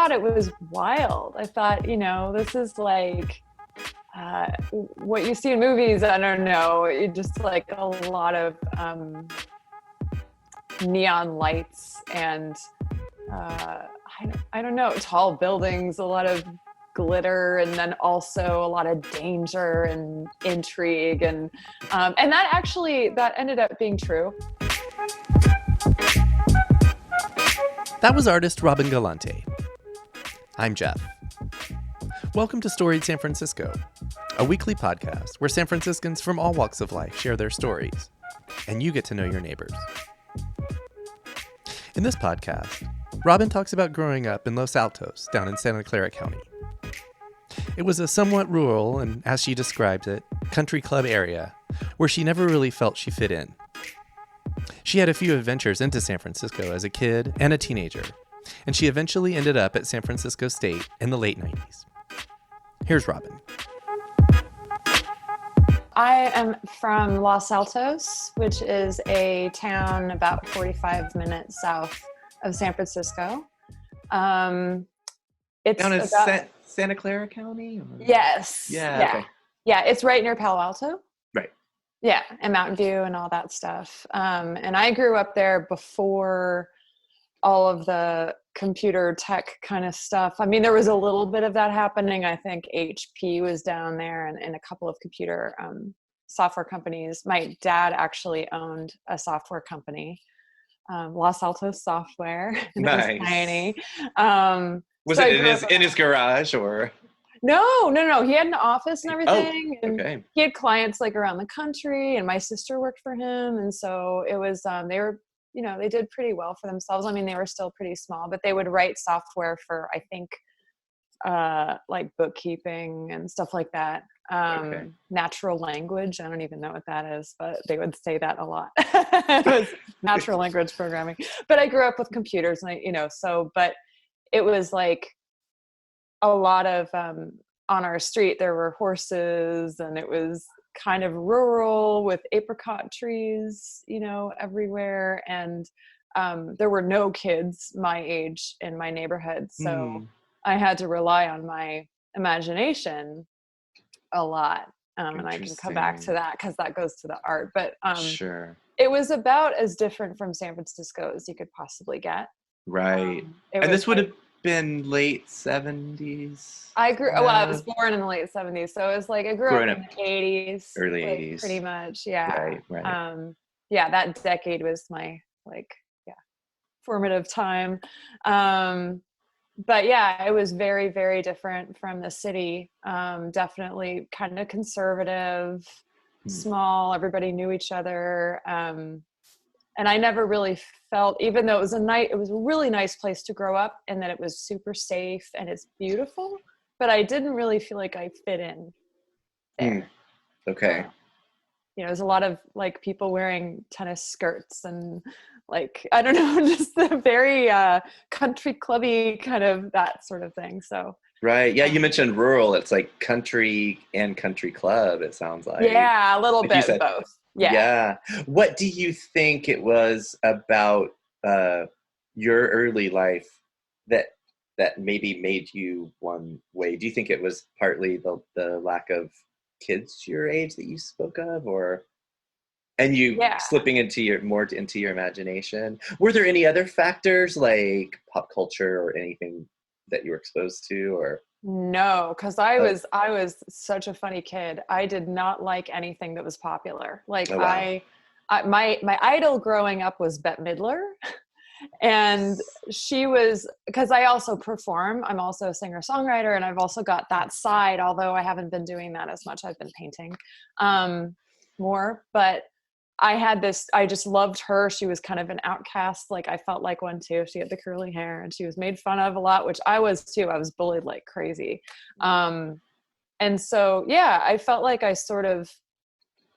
thought it was wild. I thought, this is like what you see in movies. I don't know. It just like a lot of neon lights and I don't know, tall buildings, a lot of glitter, and then also a lot of danger and intrigue, and that ended up being true. That was artist Robin Galante. I'm Jeff. Welcome to Storied San Francisco, a weekly podcast where San Franciscans from all walks of life share their stories, and you get to know your neighbors. In this podcast, Robin talks about growing up in Los Altos down in Santa Clara County. It was a somewhat rural and, as she described it, country club area where she never really felt she fit in. She had a few adventures into San Francisco as a kid and a teenager, and she eventually ended up at San Francisco State in the late 90s. Here's Robin. I am from Los Altos, which is a town about 45 minutes south of San Francisco. It's down in about Santa Clara County? Or? Yes. Yeah. Okay. Yeah, it's right near Palo Alto. Right. Yeah, and Mountain View and all that stuff. And I grew up there before all of the computer tech kind of stuff. I mean, there was a little bit of that happening. I think HP was down there and a couple of computer software companies. My dad actually owned a software company, Los Altos Software. Nice. It was tiny. Was it in his garage or? No. He had an office and everything. Oh, and okay. He had clients like around the country, and my sister worked for him. And so it was, they were, they did pretty well for themselves. I mean, they were still pretty small, but they would write software for, I think, like bookkeeping and stuff like that. Okay. Natural language. I don't even know what that is, but they would say that a lot. It was natural language programming. But I grew up with computers and but it was like a lot of, on our street, there were horses, and it was kind of rural with apricot trees, everywhere. And there were no kids my age in my neighborhood. So I had to rely on my imagination a lot. And I can come back to that because that goes to the art. But sure. It was about as different from San Francisco as you could possibly get. Right. And this would have been late 70s. I was born in the late 70s. So it was like, I grew up in the 80s. Early 80s. Pretty much. Yeah. Right. That decade was my formative time. But yeah, it was very, very different from the city. Definitely kind of conservative, small, everybody knew each other. And I never really felt, even though it was a really nice place to grow up, and that it was super safe and it's beautiful, but I didn't really feel like I fit in there. Okay. There's a lot of like people wearing tennis skirts and like, I don't know, just the very country clubby kind of that sort of thing. So. Right. Yeah. You mentioned rural. It's like country and country club, it sounds like. Yeah, a little bit of both. Yeah. What do you think it was about your early life that maybe made you one way? Do you think it was partly the lack of kids your age that you spoke of, and you slipping into your imagination? Were there any other factors like pop culture or anything that you were exposed to, or? No, because I was such a funny kid. I did not like anything that was popular. Like my idol growing up was Bette Midler. And she was, because I also perform, I'm also a singer-songwriter, and I've also got that side, although I haven't been doing that as much. I've been painting more, but I just loved her. She was kind of an outcast. Like I felt like one too. She had the curly hair and she was made fun of a lot, which I was too. I was bullied like crazy. And so, I felt like I sort of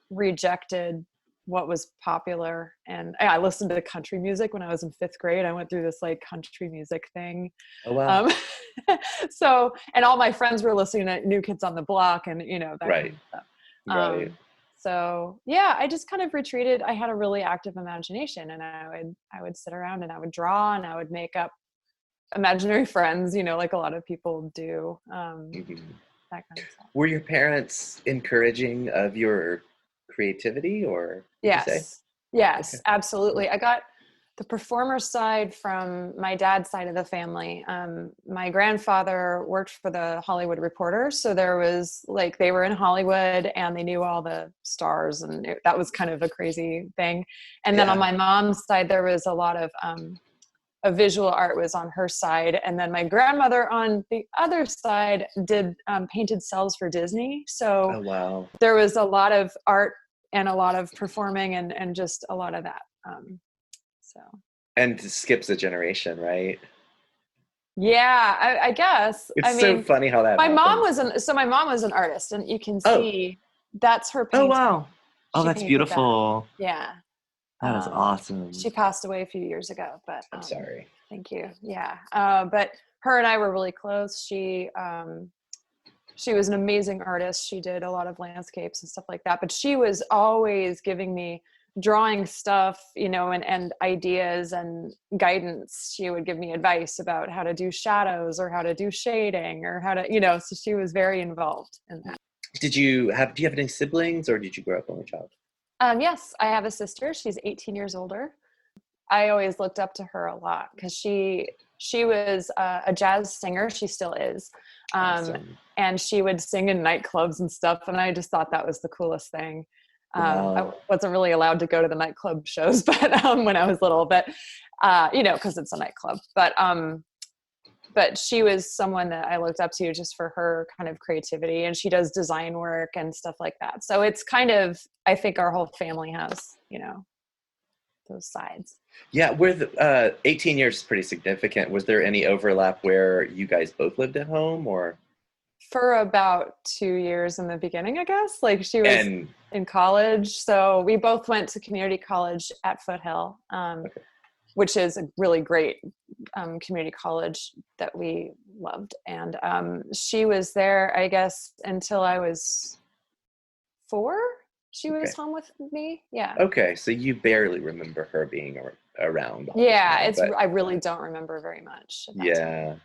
rejected what was popular. And I listened to country music when I was in 5th grade. I went through this like country music thing. Oh, wow. So, and all my friends were listening to New Kids on the Block and, that right. kind of stuff. Right. So I just kind of retreated. I had a really active imagination, and I would sit around and I would draw and I would make up imaginary friends, you know, like a lot of people do. Mm-hmm. That kind of stuff. Were your parents encouraging of your creativity, or would you say? Yes, Okay. absolutely. I got the performer side from my dad's side of the family. My grandfather worked for the Hollywood Reporter, so there was like, they were in Hollywood and they knew all the stars, and that was kind of a crazy thing. And then on my mom's side, there was a lot of a visual art was on her side, and then my grandmother on the other side did painted cells for Disney. So Oh, wow. there was a lot of art and a lot of performing and just a lot of that. So. And skips a generation, right? Yeah, I guess. I It's so mean, funny how that my mom happens. was my mom was an artist, and you can Oh, see that's her oh, painting. wow. Oh, She that's painted that. beautiful. Yeah. That is awesome. She passed away a few years ago, but I'm sorry. thank you. Yeah. But her and I were really close. She was an amazing artist. She did a lot of landscapes and stuff like that, but she was always giving me drawing stuff, you know, and ideas and guidance. She would give me advice about how to do shadows or how to do shading or how to, you know, so she was very involved in that. Do you have any siblings, or did you grow up only child? Yes, I have a sister. She's 18 years older. I always looked up to her a lot because she was a jazz singer. She still is. Awesome. And she would sing in nightclubs and stuff. And I just thought that was the coolest thing. Wow. I wasn't really allowed to go to the nightclub shows, but when I was little, but you know, because it's a nightclub. But she was someone that I looked up to just for her kind of creativity, and she does design work and stuff like that. So it's kind of, I think our whole family has, you know, those sides. Yeah, 18 years is pretty significant. Was there any overlap where you guys both lived at home, or? For about 2 years in the beginning, I guess. Like she was in college. So we both went to community college at Foothill, which is a really great community college that we loved. And she was there, I guess, until I was 4. She was home with me. Yeah. Okay, so you barely remember her being around. Yeah, I really don't remember very much. Yeah.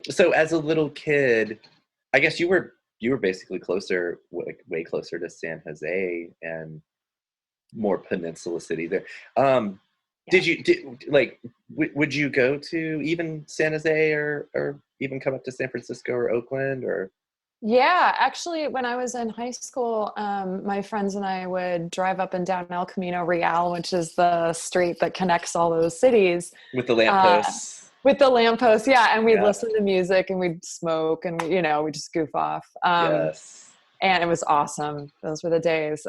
So as a little kid, I guess you were basically closer, like way closer to San Jose and more Peninsula city there. Would you go to even San Jose or even come up to San Francisco or Oakland or? Yeah, actually, when I was in high school, my friends and I would drive up and down El Camino Real, which is the street that connects all those cities. With the lampposts. Yeah. And we'd listen to music and we'd smoke and, you know, we'd just goof off. Yes. And it was awesome. Those were the days.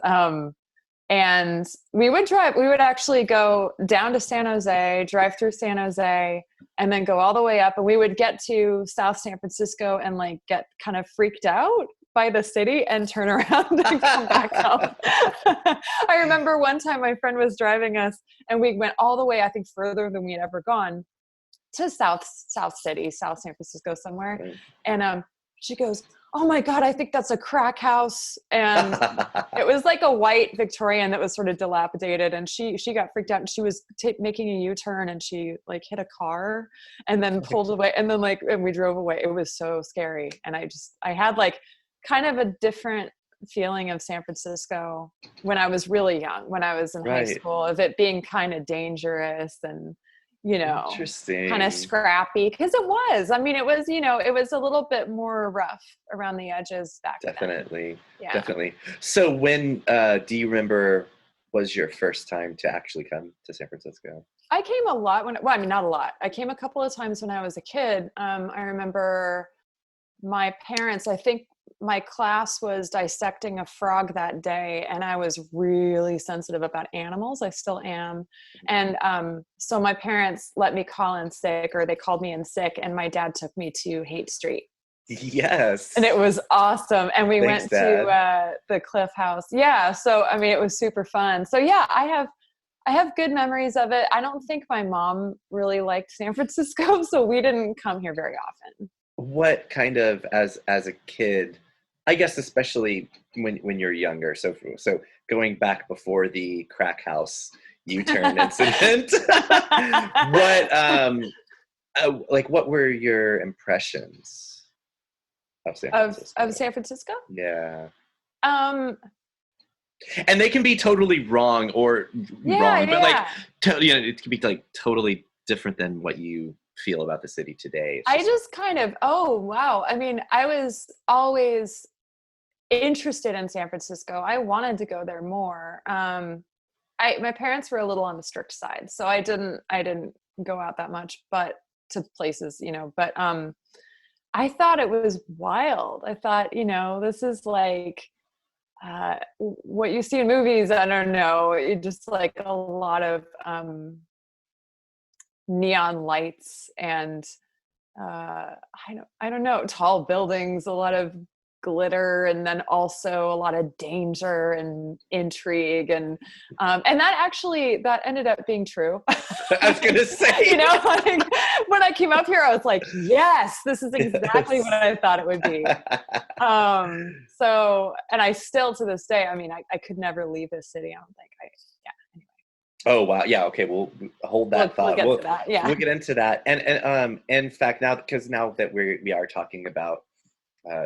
And we would actually go down to San Jose, drive through San Jose, and then go all the way up. And we would get to South San Francisco and like get kind of freaked out by the city and turn around and come back home. I remember one time my friend was driving us and we went all the way, I think further than we had ever gone, to South City, South San Francisco somewhere. Right. And she goes, "Oh my God, I think that's a crack house." And it was like a white Victorian that was sort of dilapidated. And she got freaked out and she was making a U-turn and she like hit a car and then pulled away and then and we drove away. It was so scary. And I had like kind of a different feeling of San Francisco when I was really young, when I was in high school, of it being kind of dangerous and, you know, kind of scrappy, because it was. I mean, it was, you know, it was a little bit more rough around the edges back then. Definitely. So when do you remember was your first time to actually come to San Francisco? I came a lot not a lot. I came a couple of times when I was a kid. I remember my parents, I think my class was dissecting a frog that day, and I was really sensitive about animals. I still am. And so my parents let me call in sick, or they called me in sick, and my dad took me to Haight Street. Yes. And it was awesome. And we went to the Cliff House. Yeah. So, I mean, it was super fun. So yeah, I have good memories of it. I don't think my mom really liked San Francisco, so we didn't come here very often. What kind of, as a kid, I guess especially when you're younger, so going back before the crack house U-turn incident, what like, what were your impressions of San Francisco? Of San Francisco? Yeah. Um, And they can be totally wrong or yeah, wrong, but like, yeah. it can be like totally different than what you feel about the city today. It's I just kind of, oh, wow. I mean, I was always interested in San Francisco. I wanted to go there more. My parents were a little on the strict side, so I didn't go out that much, but to places, but I thought it was wild. I thought, this is like what you see in movies. I don't know. It just like a lot of neon lights and I don't know, tall buildings, a lot of glitter, and then also a lot of danger and intrigue, and that ended up being true. I was gonna say, like when I came up here, I was like, yes, this is exactly what I thought it would be. So, and I still to this day, I mean, I could never leave this city. I don't think anyway. Oh wow, yeah, okay, we'll hold that thought. We'll get to that. Yeah, we'll get into that. And in fact, now that we are talking about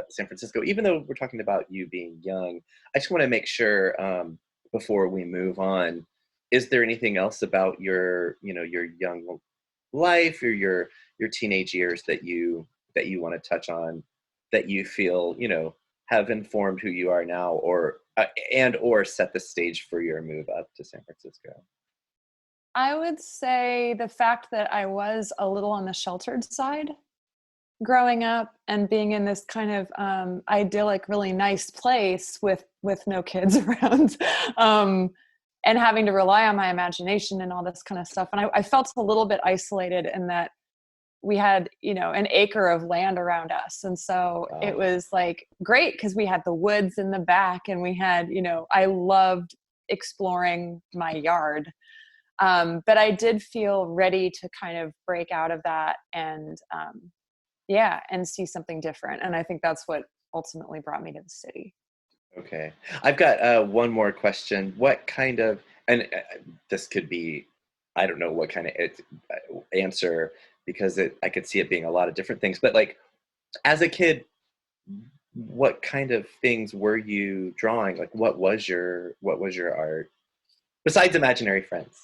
San Francisco, even though we're talking about you being young, I just want to make sure before we move on, is there anything else about your your young life or your teenage years that you want to touch on, that you feel have informed who you are now, or or set the stage for your move up to San Francisco? I would say the fact that I was a little on the sheltered side growing up and being in this kind of idyllic, really nice place with no kids around, and having to rely on my imagination and all this kind of stuff. And I felt a little bit isolated in that we had, an acre of land around us. And so it was like great because we had the woods in the back, and we had, I loved exploring my yard. But I did feel ready to kind of break out of that and and see something different. And I think that's what ultimately brought me to the city. Okay. I've got one more question. What kind of, and this could be, I don't know what kind of answer, because I could see it being a lot of different things, but like as a kid, what kind of things were you drawing? Like what was your art besides imaginary friends?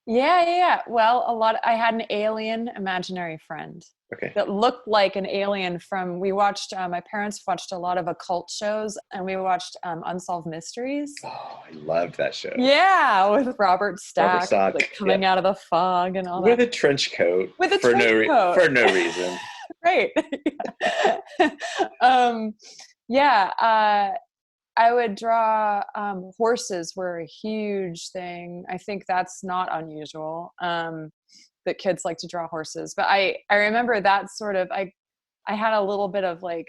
Yeah. Well, I had an alien imaginary friend. Okay. That looked like an alien we watched, my parents watched a lot of occult shows, and we watched Unsolved Mysteries. Oh, I loved that show. Yeah, with Robert Stack, like coming out of the fog and all with that. A trench coat. With a trench coat. For no reason. Right. I would draw, horses were a huge thing. I think that's not unusual, that kids like to draw horses. But I remember that sort of, I had a little bit of like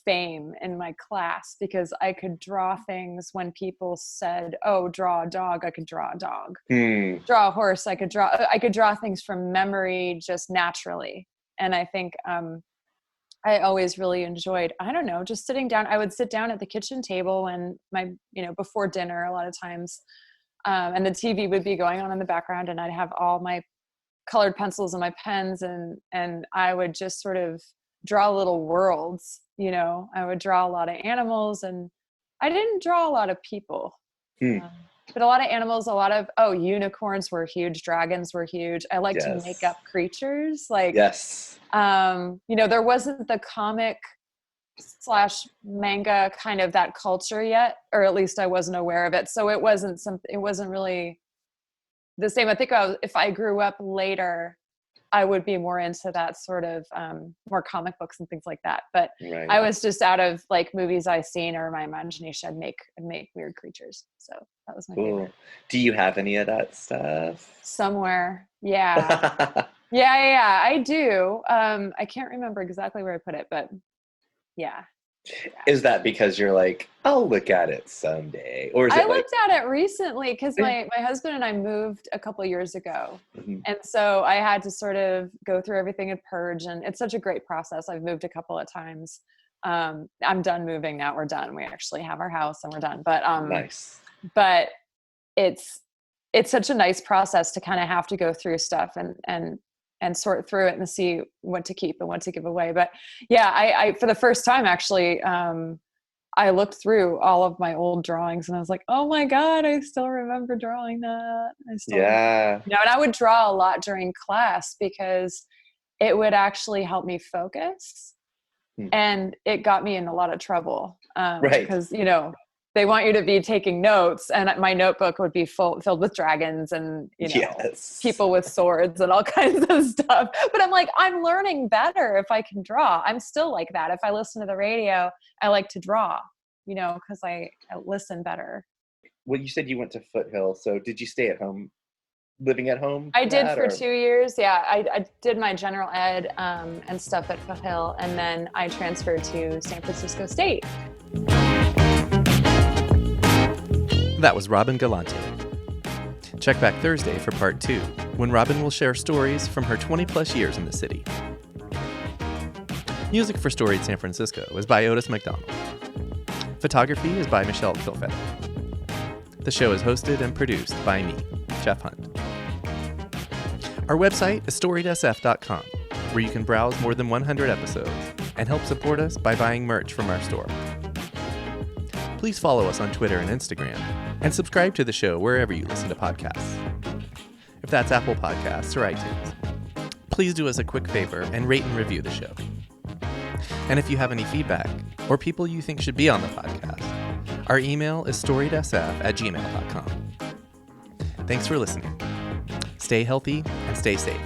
fame in my class because I could draw things when people said, oh, draw a dog, I could draw a dog. Draw a horse, I could draw things from memory just naturally. And I think, I always really enjoyed, I don't know, just sitting down. I would sit down at the kitchen table and before dinner a lot of times, and the TV would be going on in the background, and I'd have all my colored pencils and my pens, and I would just sort of draw little worlds. I would draw a lot of animals, and I didn't draw a lot of people. But a lot of animals, unicorns were huge. Dragons were huge. I like to make up creatures. Like, there wasn't the comic / manga kind of that culture yet, or at least I wasn't aware of it. So it wasn't really the same. I think if I grew up later, I would be more into that sort of more comic books and things like that. But right. I was just out of like movies I've seen or my imagination. I'd make weird creatures. So that was my favorite. Do you have any of that stuff? Somewhere. Yeah. Yeah, I do. I can't remember exactly where I put it, but yeah. Is that because you're like, I'll look at it someday? Or is it looked at it recently because my husband and I moved a couple of years ago. Mm-hmm. And so I had to sort of go through everything and purge. And it's such a great process. I've moved a couple of times. I'm done moving now. We're done. We actually have our house and we're done. But nice. But it's such a nice process to kind of have to go through stuff and and sort through it and see what to keep and what to give away. But yeah, I for the first time actually, I looked through all of my old drawings and I was like, oh my God, I still remember drawing that. Yeah. And I would draw a lot during class because it would actually help me focus. And it got me in a lot of trouble. Right. Because, they want you to be taking notes, and my notebook would be filled with dragons and, people with swords and all kinds of stuff. But I'm like, I'm learning better if I can draw. I'm still like that. If I listen to the radio, I like to draw, because I listen better. Well, you said you went to Foothill. So did you stay at home, living at home? I did for 2 years. Yeah. I did my general ed and stuff at Foothill. And then I transferred to San Francisco State. That was Robin Galante. Check back Thursday for part 2, when Robin will share stories from her 20-plus years in the city. Music for Storied San Francisco is by Otis McDonald. Photography is by Michelle Kilfeather. The show is hosted and produced by me, Jeff Hunt. Our website is storiedsf.com, where you can browse more than 100 episodes and help support us by buying merch from our store. Please follow us on Twitter and Instagram, and subscribe to the show wherever you listen to podcasts. If that's Apple Podcasts or iTunes, please do us a quick favor and rate and review the show. And if you have any feedback or people you think should be on the podcast, our email is storiedsf@gmail.com. Thanks for listening. Stay healthy and stay safe.